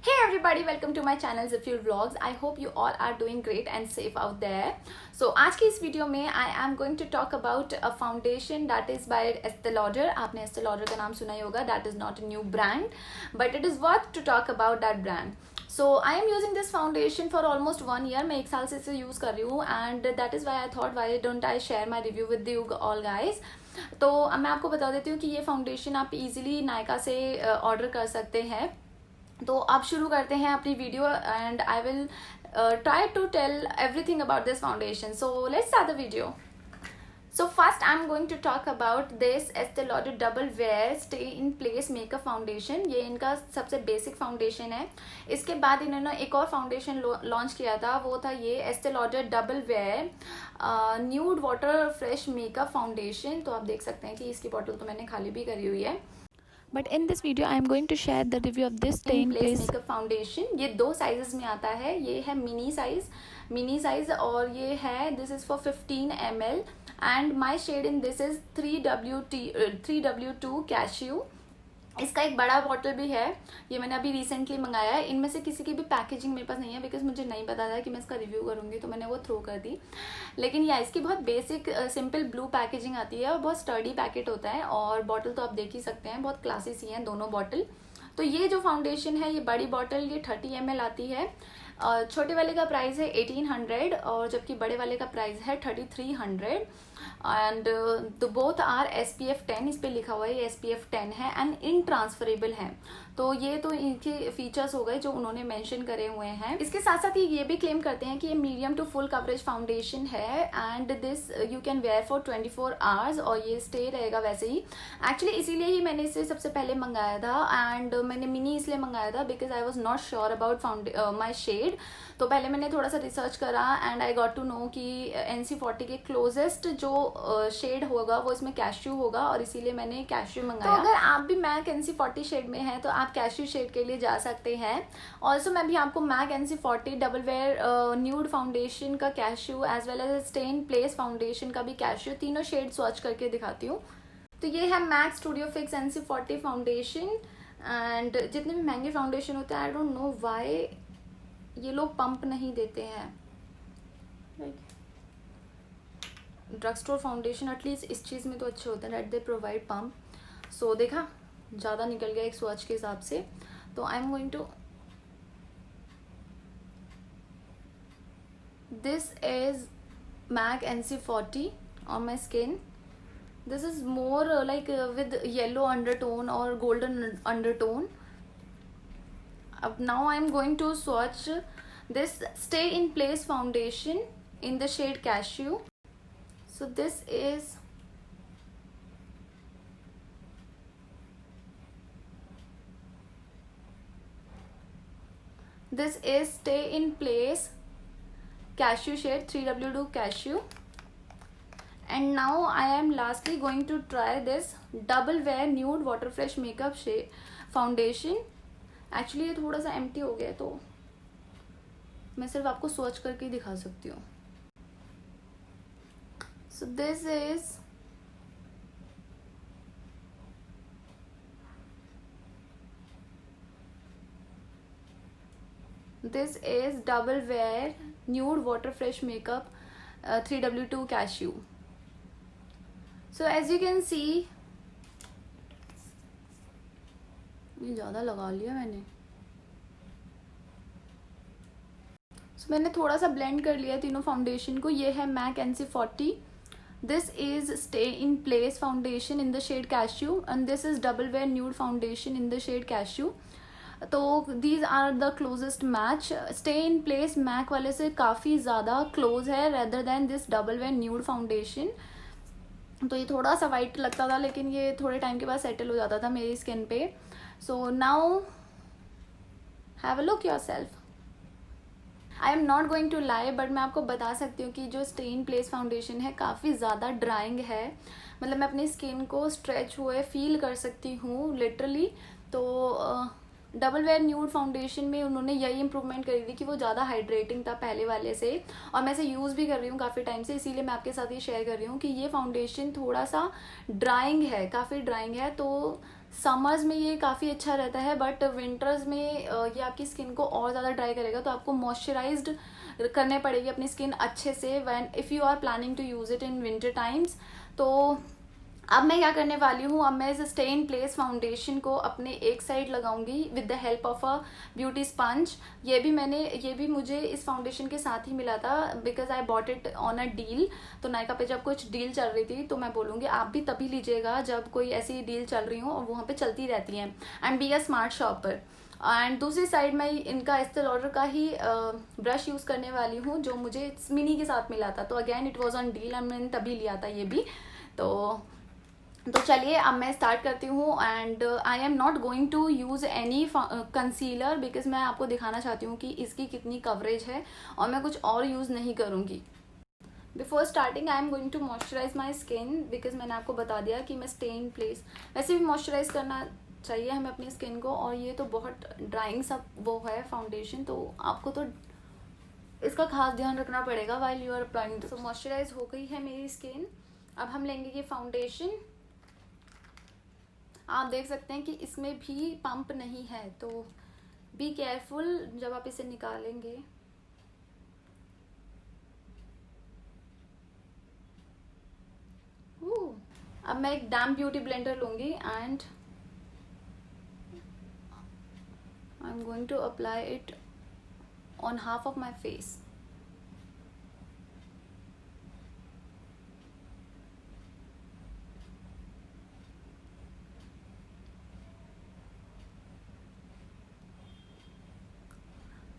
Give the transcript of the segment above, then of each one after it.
Hey everybody, welcome to my channel Zifur Vlogs. I hope you all are doing great and safe out there. So आज की इस video में I am going to talk about a foundation that is by Estee Lauder. आपने Estee Lauder का नाम सुना ही होगा. That is not a new brand, but it is worth to talk about that brand. So I am using this foundation for almost 1 year. मैं 1 साल से इसे use कर रही हूँ and that is why I thought why don't I share my review with you all guys. तो मैं आपको बता देती हूँ कि ये फाउंडेशन आप इजीली नायका से ऑर्डर कर सकते हैं. तो अब शुरू करते हैं अपनी video and I will try to tell everything about this foundation. So let's start the video. So first I'm going to talk about this Estee Lauder Double Wear Stay in Place Makeup Foundation. ये इनका सबसे basic foundation है. इसके बाद इन्होंने एक और foundation launch किया था, वो था ये Estee Lauder Double Wear nude water fresh makeup foundation. तो आप देख सकते हैं कि इसकी बॉटल तो मैंने खाली भी करी हुई है. But in this video I am going to share the review of this Stay in Place makeup foundation. ये 2 साइजेस में आता है. ये है मिनी साइज और ये है this is for 15 ml and my shade in this is 3W2 cashew. इसका एक बड़ा बॉटल भी है, ये मैंने अभी रिसेंटली मंगाया है. इनमें से किसी की भी पैकेजिंग मेरे पास नहीं है बिकॉज मुझे नहीं पता था कि मैं इसका रिव्यू करूँगी, तो मैंने वो थ्रो कर दी. लेकिन या इसकी बहुत बेसिक सिंपल ब्लू पैकेजिंग आती है और बहुत स्टर्डी पैकेट होता है और बॉटल तो आप देख ही सकते हैं बहुत क्लासी सी हैं दोनों बॉटल. तो ये जो फाउंडेशन है, ये बड़ी बॉटल ये 30 ml आती है. छोटे वाले का प्राइस है 1800 और जबकि बड़े वाले का प्राइस है 3300 एंड बोथ आर SPF 10. इस पे लिखा हुआ है ये SPF 10 है एंड इनट्रांसफरेबल है. तो ये तो इनके फीचर्स हो गए जो उन्होंने मेंशन करे हुए हैं. इसके साथ साथ ये भी क्लेम करते हैं कि ये medium to full coverage foundation है and this you can wear for 24 hours और ये स्टे रहेगा वैसे ही. एक्चुअली इसीलिए ही मैंने इसे सबसे पहले मंगाया था एंड मैंने मिनी इसलिए मंगाया था because I was not sure about my shade. तो पहले मैंने थोड़ा सा रिसर्च करा and I got to know कि NC40 के क्लोजेस्ट जो शेड होगा वो इसमें कैश्यू होगा और इसीलिए मैंने कैश्यू मंगाया. तो अगर आप भी मैक NC40 शेड में हैं तो आप कैश्यू शेड के लिए जा सकते हैं. ऑल्सो मैं भी आपको Mac NC40 double wear nude foundation का cashew as well as stay in place foundation का भी कैश्यू, तीनों शेड स्वॉच करके दिखाती हूँ. तो ये है Mac Studio Fix NC40 foundation and जितने भी महंगे फाउंडेशन होते हैं आई डोंट नो व्हाई ये लोग पंप नहीं देते हैं. ड्रग स्टोर फाउंडेशन एटलीस्ट इस चीज़ में तो अच्छे होते हैं दैट दे प्रोवाइड पंप. सो देखा ज़्यादा निकल गया एक स्वॉच के हिसाब से. तो I am going to this is Mac NC40 on my skin. This is more like with yellow undertone or golden undertone. Now I am going to swatch this Stay in Place foundation in the shade Cashew. So this is Stay in Place Cashew shade 3W2 Cashew. And now I am lastly going to try this Double Wear Nude Water Fresh Makeup shade foundation. Actually ये थोड़ा सा empty हो गया है तो मैं सिर्फ आपको स्वॉच करके ही दिखा सकती हूँ. So this is double wear nude water fresh makeup 3W2 cashew. So as you can see ये ज़्यादा लगा लिया मैंने. मैंने थोड़ा सा ब्लेंड कर लिया तीनों फाउंडेशन को. ये है Mac NC40. This is stay in place foundation in the shade cashew and this is double wear nude foundation in the shade cashew. तो these are the closest match. Stay in place Mac वाले से काफ़ी ज़्यादा close है rather than this double wear nude foundation. तो ये थोड़ा सा वाइट लगता था लेकिन ये थोड़े टाइम के बाद सेटल हो जाता था मेरी स्किन पे. So now have a look yourself. I am not going to lie but मैं आपको बता सकती हूँ कि जो स्टे इन प्लेस फाउंडेशन है काफ़ी ज़्यादा ड्राइंग है. मतलब मैं अपनी स्किन को स्ट्रेच हुए फील कर सकती हूँ लिटरली. तो डबल वेयर न्यूड फाउंडेशन में उन्होंने यही इंप्रूवमेंट करी थी कि वो ज़्यादा हाइड्रेटिंग था पहले वाले से और मैं इसे यूज़ भी कर रही हूँ काफ़ी टाइम से, इसीलिए मैं आपके साथ ये शेयर कर रही हूँ कि ये फाउंडेशन थोड़ा सा ड्राइंग है, काफ़ी ड्राइंग है. तो समर्स में ये काफ़ी अच्छा रहता है, बट विंटर्स में ये आपकी स्किन को और ज़्यादा ड्राई करेगा, तो आपको मॉइस्चराइज्ड करने पड़ेगी अपनी स्किन अच्छे से when if you are planning to use it in winter times. तो अब मैं क्या करने वाली हूँ, अब मैं इस स्टे इन प्लेस फाउंडेशन को अपने एक साइड लगाऊंगी with the help of a beauty sponge. ये भी मुझे इस फाउंडेशन के साथ ही मिला था, because I bought it on a deal. तो नायका पे जब कुछ डील चल रही थी, तो मैं बोलूँगी आप भी तभी लीजिएगा जब कोई ऐसी डील चल रही हो, और वहाँ पे चलती रहती हैं, and be a smart shopper. And दूसरी साइड मैं इनका एस्ते लॉडर का ही ब्रश यूज़ करने वाली हूँ, जो मुझे मिनी के साथ मिला था। तो again it was on deal and मैंने तभी लिया था ये भी। तो चलिए अब मैं स्टार्ट करती हूँ। And I am not going to use any concealer, because मैं आपको दिखाना चाहती हूँ कि इसकी कितनी कवरेज है, और मैं कुछ और यूज़ नहीं करूँगी। Before starting I am going to moisturize my skin, because मैंने आपको बता दिया कि मैं स्टे इन प्लेस वैसे भी मॉइस्चराइज करना चाहिए हमें अपनी स्किन को, और ये तो बहुत ड्राइंग सब वो है फाउंडेशन, तो आपको तो इसका खास ध्यान रखना पड़ेगा वाइल यू आर अप्लाइंग। तो मॉइस्चराइज हो गई है मेरी स्किन। अब हम लेंगे ये फाउंडेशन। आप देख सकते हैं कि इसमें भी पंप नहीं है, तो बी केयरफुल जब आप इसे निकालेंगे। अब मैं एक डैम्प ब्यूटी ब्लेंडर लूंगी and I am going to apply it on half of my face.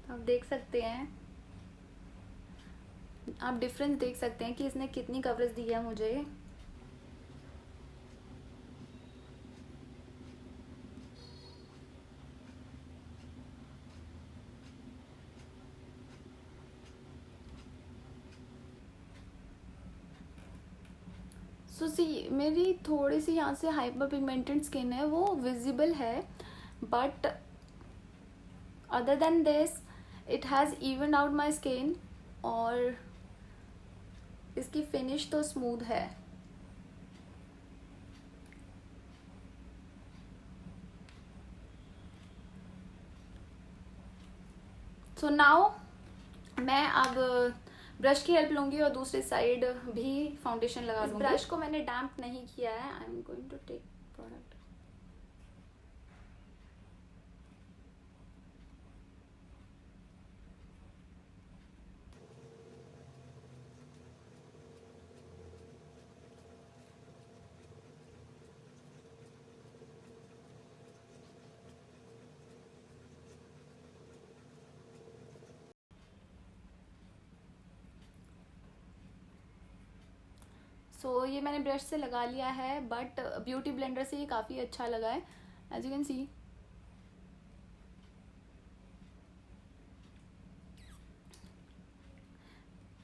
आप देख सकते हैं, आप डिफरेंस देख सकते हैं कि इसने कितनी कवरेज दी है मुझे। सो सी मेरी थोड़ी सी यहाँ से हाइपर पिगमेंटेड स्किन है, वो विजिबल है, but other than this it has even out my skin, और इसकी फिनिश तो स्मूथ है। सो नाउ मैं अब ब्रश की हेल्प लूंगी और दूसरी साइड भी फाउंडेशन लगा लूंगी। ब्रश को मैंने डैम्प नहीं किया है। I am going to take product. So ये मैंने ब्रश से लगा लिया है, बट ब्यूटी ब्लेंडर से ये काफ़ी अच्छा लगा है, एज यू कैन सी।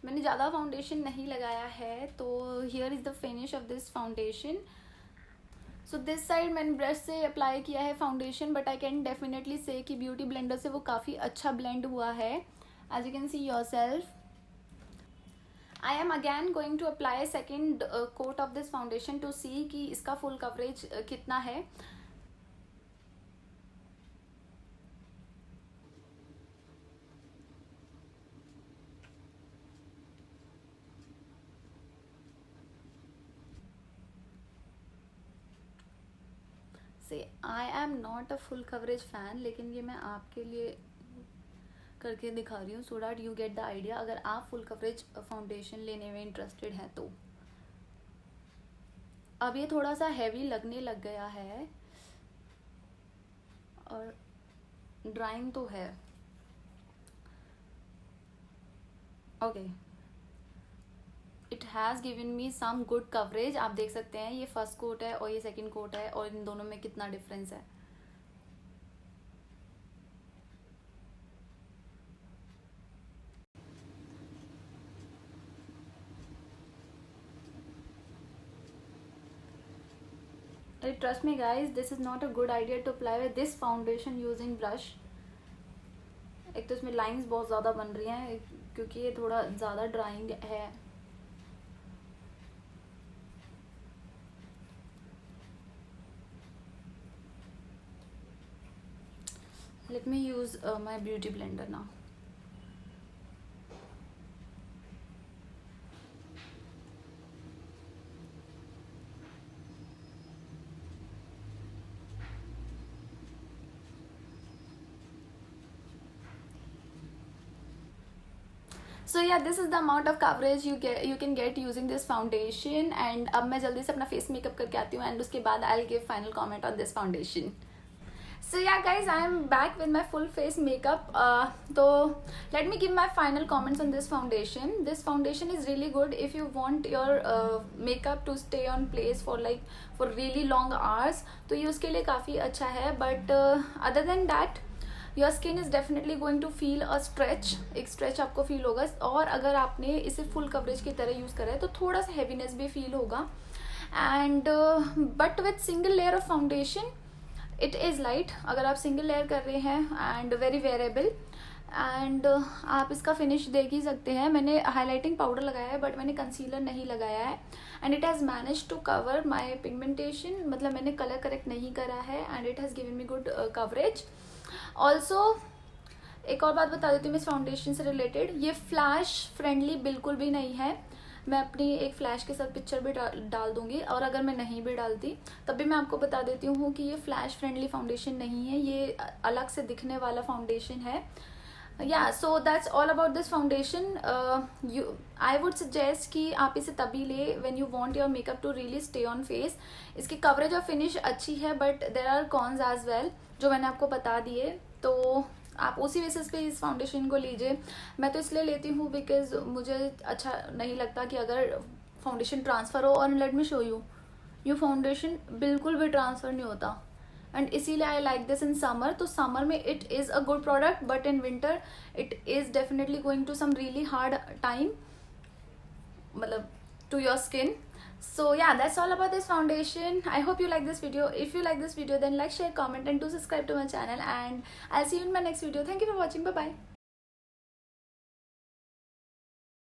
मैंने ज़्यादा फाउंडेशन नहीं लगाया है, तो here is the finish off this foundation. So this side मैंने ब्रश से अप्लाई किया है foundation, but I can definitely से कि ब्यूटी ब्लेंडर से वो काफ़ी अच्छा ब्लेंड हुआ है, as you can see yourself. I am again going to apply a second coat of this foundation to see कि इसका full coverage कितना है। से I am not a full coverage fan, लेकिन ये मैं आपके लिए करके दिखा रही हूँ so that you get the idea, अगर आप फुल कवरेज फाउंडेशन लेने में इंटरेस्टेड हैं तो। अब ये थोड़ा सा हैवी लगने लग गया है, और ड्राइंग तो है। Okay, it has given me some good coverage. आप देख सकते हैं ये फर्स्ट कोट है और ये सेकंड कोट है, और इन दोनों में कितना डिफरेंस है। Trust me guys, this is not a good idea to apply with this foundation using brush। एक तो इसमें लाइंस बहुत ज़्यादा बन रही हैं क्योंकि ये थोड़ा ज़्यादा ड्राइंग है। Let me use my beauty blender now. So yeah, this is the amount of coverage you can get using this foundation. And अब मैं जल्दी से अपना face makeup करके आती हूँ and उसके बाद I'll give final comment on this foundation. So yeah guys, I am back with my full face makeup. So let me give my final comments on this foundation. This foundation is really good if you want your makeup to stay on place for really long hours. तो ये उसके लिए काफ़ी अच्छा है. But other than that, your skin is definitely going to feel a stretch. एक stretch आपको फील होगा. और अगर आपने इसे फुल कवरेज की तरह यूज़ करा है तो थोड़ा सा हैवीनेस भी फील होगा. And but with single layer of foundation it is light. अगर आप सिंगल लेयर कर रहे हैं एंड वेरी वेरेबल. एंड आप इसका फिनिश देख ही सकते हैं. मैंने हाईलाइटिंग पाउडर लगाया है बट मैंने कंसीलर नहीं लगाया है. And it has manage to cover my pigmentation. मतलब मैंने कलर करेक्ट नहीं करा है and it has given me good coverage. Also एक और बात बता देती हूँ इस फाउंडेशन से रिलेटेड. ये फ्लैश फ्रेंडली बिल्कुल भी नहीं है. मैं अपनी एक फ्लैश के साथ पिक्चर भी डाल दूंगी. और अगर मैं नहीं भी डालती तब भी मैं आपको बता देती हूँ कि ये फ्लैश फ्रेंडली फाउंडेशन नहीं है. ये अलग से दिखने वाला फाउंडेशन है. या so that's all about this foundation. I would suggest कि आप इसे तभी ले when you want your makeup to really stay on face. इसकी कवरेज और फिनिश अच्छी है but there are cons as well जो मैंने आपको बता दिए. तो आप उसी बेसिस पे इस फाउंडेशन को लीजिए. मैं तो इसलिए लेती हूँ बिकॉज मुझे अच्छा नहीं लगता कि अगर फाउंडेशन ट्रांसफ़र हो. और लेट मी शो यू, ये फाउंडेशन बिल्कुल भी ट्रांसफ़र नहीं होता. एंड इसीलिए I like this in summer. तो समर में it is a good product but in winter it is definitely going to some really hard time मतलब to your skin. So yeah, that's all about this foundation. I hope you like this video. If you like this video then like, share, comment and do subscribe to my channel. And I'll see you in my next video. Thank you for watching. Bye bye.